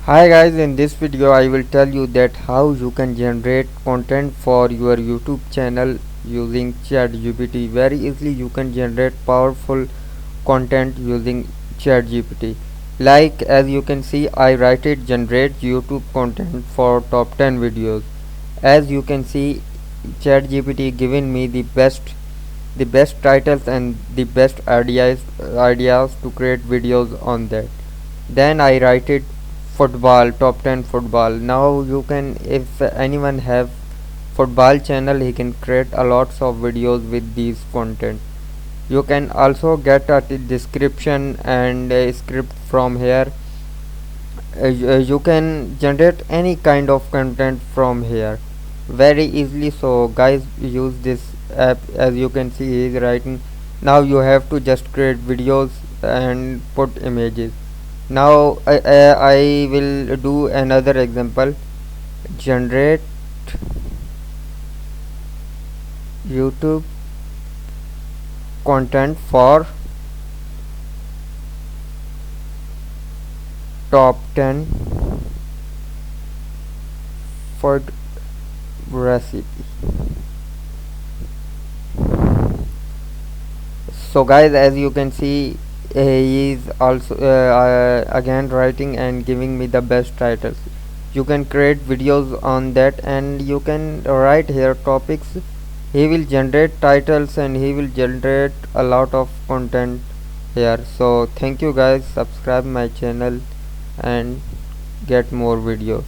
Hi guys, in this video I will tell you that how you can generate content for your YouTube channel using Chatgpt. Very easily you can generate powerful content using Chatgpt. Like as you can see, I write it generate YouTube content for top 10 videos. As you can see, Chatgpt given me the best titles and the best ideas to create videos on that. Then I write it football, top 10 football. Now you can, if anyone have football channel, he can create a lots of videos with these content. You can also get a description and a script from here. You can generate any kind of content from here very easily. So guys, use this app. As you can see, he is writing. Now you have to just create videos and put images. Now I will do another example. Generate YouTube content for top 10 food recipe. So guys, as you can see, he is also again writing and giving me the best titles. You can create videos on that, and you can write here topics. He will generate titles and he will generate a lot of content here. So thank you guys, subscribe my channel and get more videos.